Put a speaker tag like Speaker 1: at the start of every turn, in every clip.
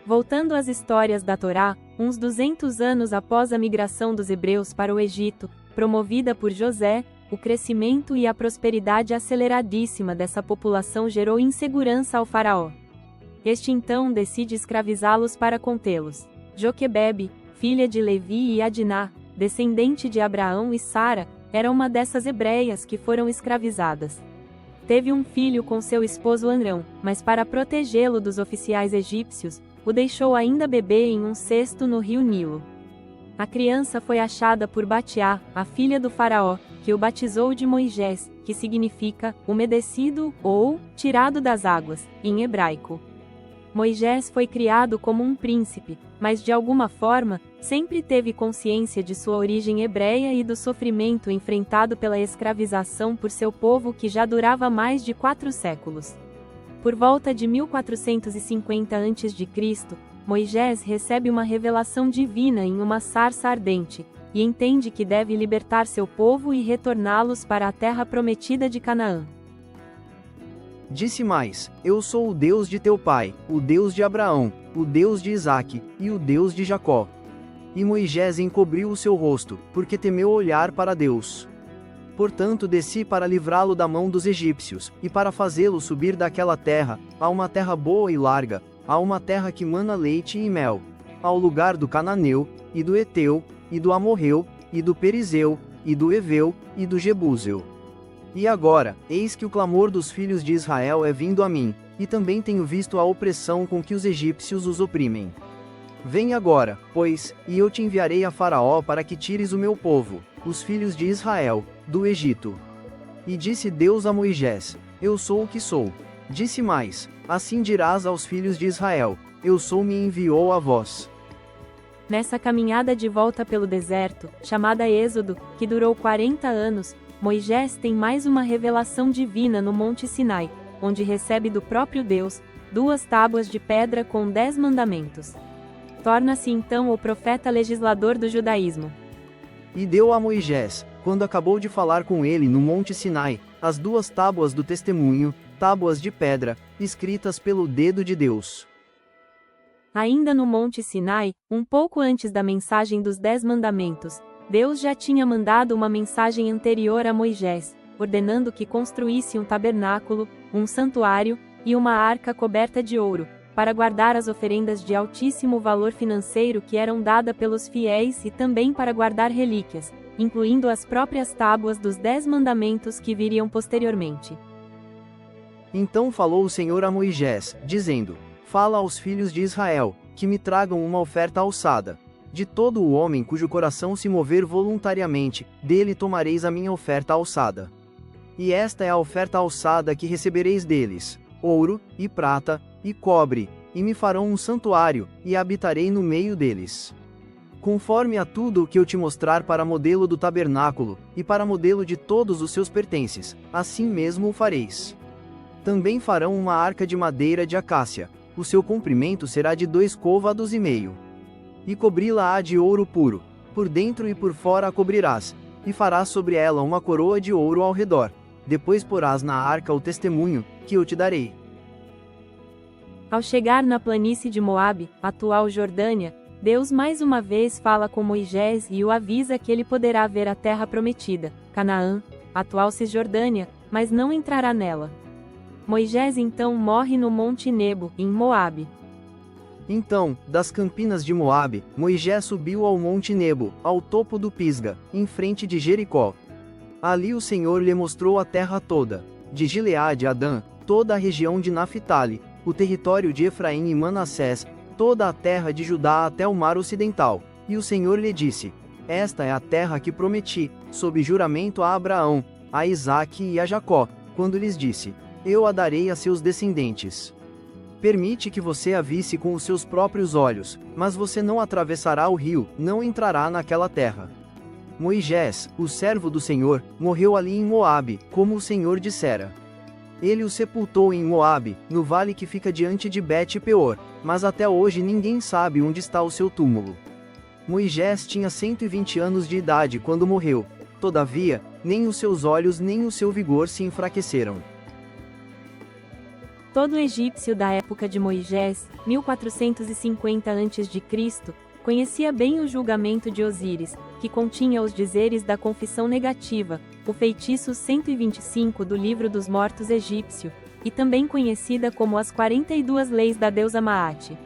Speaker 1: Voltando às histórias da Torá, uns 200 anos após a migração dos hebreus para o Egito, promovida por José, o crescimento e a prosperidade aceleradíssima dessa população gerou insegurança ao faraó. Este então decide escravizá-los para contê-los. Joquebebe, filha de Levi e Adiná, descendente de Abraão e Sara, era uma dessas hebreias que foram escravizadas. Teve um filho com seu esposo Amrão, mas para protegê-lo dos oficiais egípcios, o deixou ainda bebê em um cesto no rio Nilo. A criança foi achada por Batiá, a filha do faraó, que o batizou de Moisés, que significa umedecido ou tirado das águas, em hebraico. Moisés foi criado como um príncipe, mas de alguma forma, sempre teve consciência de sua origem hebreia e do sofrimento enfrentado pela escravização por seu povo que já durava mais de 4 séculos. Por volta de 1450 a.C., Moisés recebe uma revelação divina em uma sarça ardente, e entende que deve libertar seu povo e retorná-los para a terra prometida de Canaã.
Speaker 2: Disse mais: Eu sou o Deus de teu pai, o Deus de Abraão, o Deus de Isaque, e o Deus de Jacó. E Moisés encobriu o seu rosto, porque temeu olhar para Deus. Portanto desci para livrá-lo da mão dos egípcios, e para fazê-lo subir daquela terra, a uma terra boa e larga, a uma terra que mana leite e mel, ao lugar do Cananeu, e do Eteu, e do Amorreu, e do Perizeu, e do Eveu, e do Jebuseu. E agora, eis que o clamor dos filhos de Israel é vindo a mim, e também tenho visto a opressão com que os egípcios os oprimem. Vem agora, pois, e eu te enviarei a Faraó para que tires o meu povo, os filhos de Israel, do Egito. E disse Deus a Moisés: Eu sou o que sou. Disse mais: Assim dirás aos filhos de Israel: Eu sou, me enviou a vós.
Speaker 1: Nessa caminhada de volta pelo deserto, chamada Êxodo, que durou 40 anos, Moisés tem mais uma revelação divina no Monte Sinai, onde recebe do próprio Deus 2 tábuas de pedra com 10 mandamentos. Torna-se então o profeta legislador do judaísmo.
Speaker 2: E deu a Moisés, quando acabou de falar com ele no Monte Sinai, as 2 tábuas do testemunho, tábuas de pedra, escritas pelo dedo de Deus.
Speaker 1: Ainda no Monte Sinai, um pouco antes da mensagem dos 10 mandamentos, Deus já tinha mandado uma mensagem anterior a Moisés, ordenando que construísse um tabernáculo, um santuário, e uma arca coberta de ouro, para guardar as oferendas de altíssimo valor financeiro que eram dadas pelos fiéis e também para guardar relíquias, incluindo as próprias tábuas dos 10 mandamentos que viriam posteriormente.
Speaker 2: Então falou o Senhor a Moisés, dizendo: Fala aos filhos de Israel, que me tragam uma oferta alçada. De todo o homem cujo coração se mover voluntariamente, dele tomareis a minha oferta alçada. E esta é a oferta alçada que recebereis deles: ouro, e prata, e cobre, e me farão um santuário, e habitarei no meio deles. Conforme a tudo o que eu te mostrar para modelo do tabernáculo, e para modelo de todos os seus pertences, assim mesmo o fareis. Também farão uma arca de madeira de acácia, o seu comprimento será de 2 côvados e meio. E cobri-la-á de ouro puro, por dentro e por fora a cobrirás, e farás sobre ela uma coroa de ouro ao redor. Depois porás na arca o testemunho, que eu te darei.
Speaker 1: Ao chegar na planície de Moabe, atual Jordânia, Deus mais uma vez fala com Moisés e o avisa que ele poderá ver a terra prometida, Canaã, atual Cisjordânia, mas não entrará nela. Moisés então morre no Monte Nebo, em Moabe.
Speaker 2: Então, das campinas de Moabe, Moisés subiu ao Monte Nebo, ao topo do Pisga, em frente de Jericó. Ali o Senhor lhe mostrou a terra toda, de Gileade a Dan, toda a região de Naphtali, o território de Efraim e Manassés, toda a terra de Judá até o mar ocidental. E o Senhor lhe disse: Esta é a terra que prometi, sob juramento a Abraão, a Isaque e a Jacó, quando lhes disse: Eu a darei a seus descendentes. Permite que você a visse com os seus próprios olhos, mas você não atravessará o rio, não entrará naquela terra. Moisés, o servo do Senhor, morreu ali em Moabe, como o Senhor dissera. Ele o sepultou em Moabe, no vale que fica diante de Bet-peor, mas até hoje ninguém sabe onde está o seu túmulo. Moisés tinha 120 anos de idade quando morreu, todavia, nem os seus olhos nem o seu vigor se enfraqueceram.
Speaker 1: Todo egípcio da época de Moisés, 1450 a.C., conhecia bem o julgamento de Osíris, que continha os dizeres da confissão negativa, o feitiço 125 do Livro dos Mortos egípcio, e também conhecida como as 42 leis da deusa Maat.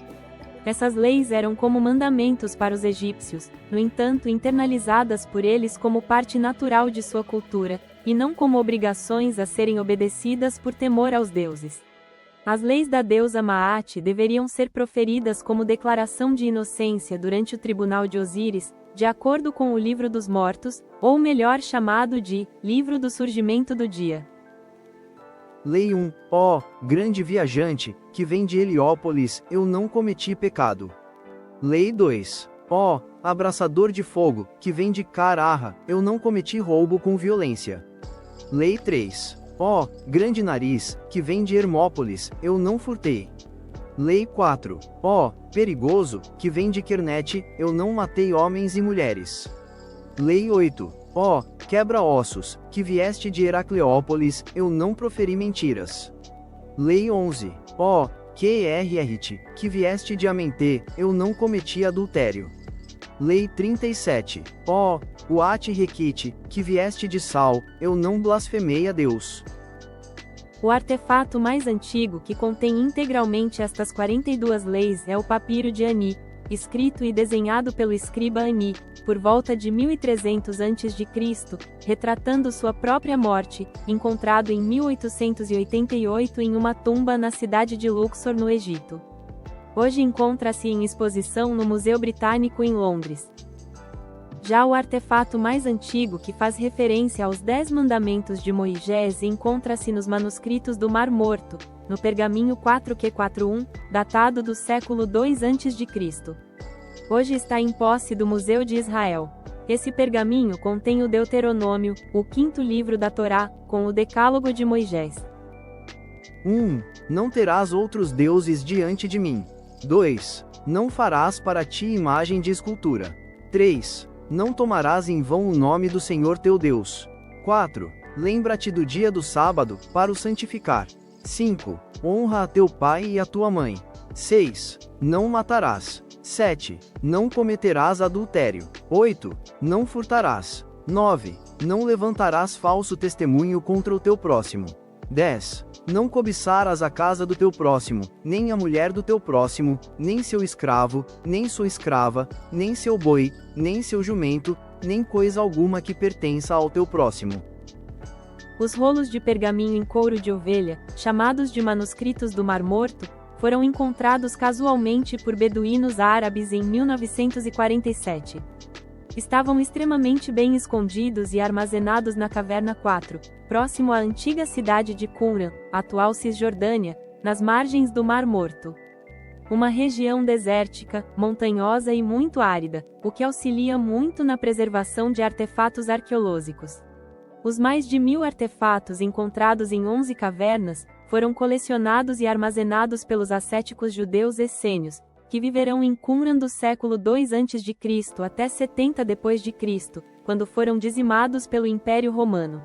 Speaker 1: Essas leis eram como mandamentos para os egípcios, no entanto internalizadas por eles como parte natural de sua cultura, e não como obrigações a serem obedecidas por temor aos deuses. As leis da deusa Maat deveriam ser proferidas como declaração de inocência durante o tribunal de Osíris, de acordo com o Livro dos Mortos, ou melhor chamado de Livro do Surgimento do Dia.
Speaker 2: Lei 1. Ó, grande viajante, que vem de Heliópolis, eu não cometi pecado. Lei 2. Ó, abraçador de fogo, que vem de Car-Arra, eu não cometi roubo com violência. Lei 3. Ó, grande nariz, que vem de Hermópolis, eu não furtei. Lei 4. Ó, perigoso, que vem de Quernete, eu não matei homens e mulheres. Lei 8. Ó, quebra-ossos, que vieste de Heracleópolis, eu não proferi mentiras. Lei 11. Ó, QRRT, que vieste de Amenté, eu não cometi adultério. Lei 37. Ó, Uat-Requite, que vieste de Sal, eu não blasfemei a Deus.
Speaker 1: O artefato mais antigo que contém integralmente estas 42 leis é o Papiro de Ani, escrito e desenhado pelo escriba Ani, por volta de 1300 a.C., retratando sua própria morte, encontrado em 1888 em uma tumba na cidade de Luxor, no Egito. Hoje encontra-se em exposição no Museu Britânico em Londres. Já o artefato mais antigo que faz referência aos 10 mandamentos de Moisés encontra-se nos manuscritos do Mar Morto, no pergaminho 4Q41, datado do século II a.C. Hoje está em posse do Museu de Israel. Esse pergaminho contém o Deuteronômio, o quinto livro da Torá, com o Decálogo de Moisés.
Speaker 2: 1. Não terás outros deuses diante de mim. 2. Não farás para ti imagem de escultura. 3. Não tomarás em vão o nome do Senhor teu Deus. 4. Lembra-te do dia do sábado, para o santificar. 5. Honra a teu pai e a tua mãe. 6. Não matarás. 7. Não cometerás adultério. 8. Não furtarás. 9. Não levantarás falso testemunho contra o teu próximo. 10. Não cobiçarás a casa do teu próximo, nem a mulher do teu próximo, nem seu escravo, nem sua escrava, nem seu boi, nem seu jumento, nem coisa alguma que pertença ao teu próximo.
Speaker 1: Os rolos de pergaminho em couro de ovelha, chamados de manuscritos do Mar Morto, foram encontrados casualmente por beduínos árabes em 1947. Estavam extremamente bem escondidos e armazenados na Caverna 4, próximo à antiga cidade de Qumran, atual Cisjordânia, nas margens do Mar Morto. Uma região desértica, montanhosa e muito árida, o que auxilia muito na preservação de artefatos arqueológicos. Os mais de 1000 artefatos encontrados em 11 cavernas, foram colecionados e armazenados pelos ascéticos judeus essênios, que viverão em Qumran do século II a.C. até 70 d.C., quando foram dizimados pelo Império Romano.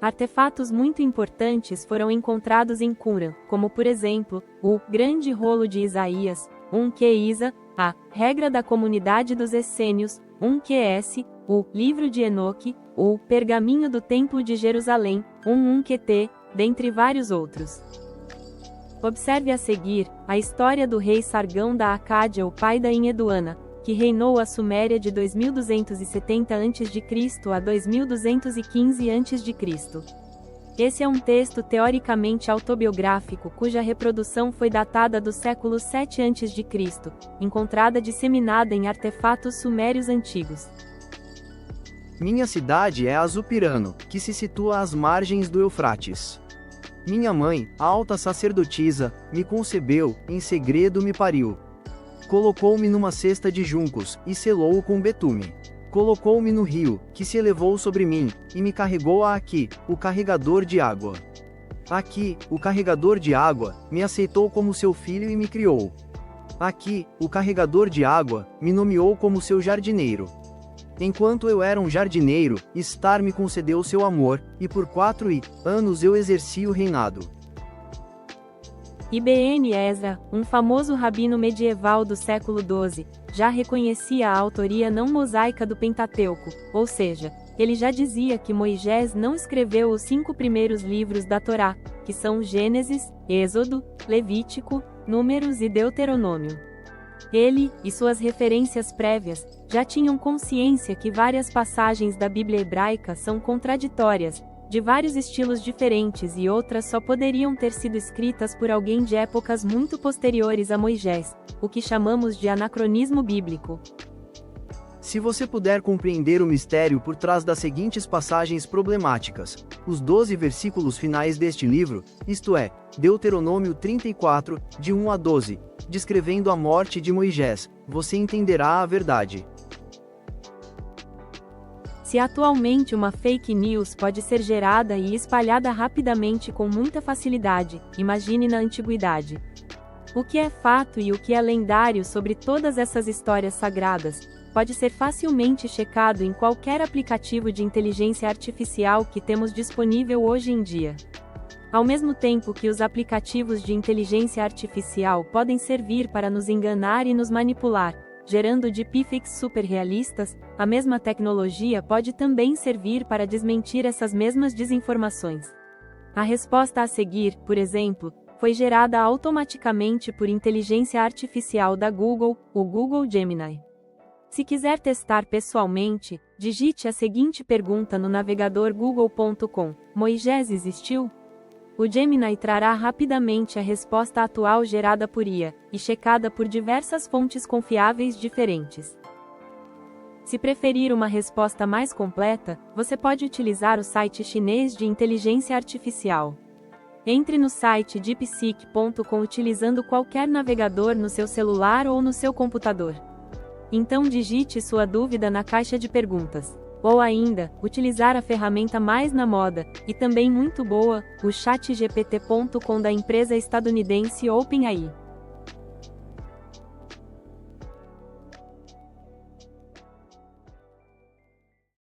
Speaker 1: Artefatos muito importantes foram encontrados em Qumran, como por exemplo, o Grande Rolo de Isaías, 1Q-Isa, a Regra da Comunidade dos Essênios, 1Q-S, o Livro de Enoque, o Pergaminho do Templo de Jerusalém, 1Q-T, dentre vários outros. Observe a seguir, a história do rei Sargão da Acádia, o pai da Enheduanna, que reinou a Suméria de 2270 a.C. a 2215 a.C. Esse é um texto teoricamente autobiográfico cuja reprodução foi datada do século VII a.C., encontrada disseminada em artefatos sumérios antigos.
Speaker 2: Minha cidade é Azupirano, que se situa às margens do Eufrates. Minha mãe, a alta sacerdotisa, me concebeu, em segredo me pariu. Colocou-me numa cesta de juncos, e selou-o com betume. Colocou-me no rio, que se elevou sobre mim, e me carregou a aqui, o carregador de água. Aqui, o carregador de água, me aceitou como seu filho e me criou. Aqui, o carregador de água, me nomeou como seu jardineiro. Enquanto eu era um jardineiro, Estar me concedeu seu amor, e por 4 anos eu exerci o reinado.
Speaker 1: Ibn Ezra, um famoso rabino medieval do século XII, já reconhecia a autoria não mosaica do Pentateuco, ou seja, ele já dizia que Moisés não escreveu os 5 primeiros livros da Torá, que são Gênesis, Êxodo, Levítico, Números e Deuteronômio. Ele, e suas referências prévias, já tinham consciência que várias passagens da Bíblia hebraica são contraditórias, de vários estilos diferentes e outras só poderiam ter sido escritas por alguém de épocas muito posteriores a Moisés, o que chamamos de anacronismo bíblico.
Speaker 2: Se você puder compreender o mistério por trás das seguintes passagens problemáticas, os 12 versículos finais deste livro, isto é, Deuteronômio 34, de 1 a 12, descrevendo a morte de Moisés, você entenderá a verdade.
Speaker 1: Se atualmente uma fake news pode ser gerada e espalhada rapidamente com muita facilidade, imagine na antiguidade. O que é fato e o que é lendário sobre todas essas histórias sagradas, pode ser facilmente checado em qualquer aplicativo de inteligência artificial que temos disponível hoje em dia. Ao mesmo tempo que os aplicativos de inteligência artificial podem servir para nos enganar e nos manipular, gerando deepfakes superrealistas, a mesma tecnologia pode também servir para desmentir essas mesmas desinformações. A resposta a seguir, por exemplo, foi gerada automaticamente por inteligência artificial da Google, o Google Gemini. Se quiser testar pessoalmente, digite a seguinte pergunta no navegador google.com: Moisés existiu? O Gemini trará rapidamente a resposta atual gerada por IA, e checada por diversas fontes confiáveis diferentes. Se preferir uma resposta mais completa, você pode utilizar o site chinês de inteligência artificial. Entre no site deepseek.com utilizando qualquer navegador no seu celular ou no seu computador. Então digite sua dúvida na caixa de perguntas. Ou ainda, utilizar a ferramenta mais na moda, e também muito boa, o ChatGPT.com da empresa estadunidense OpenAI.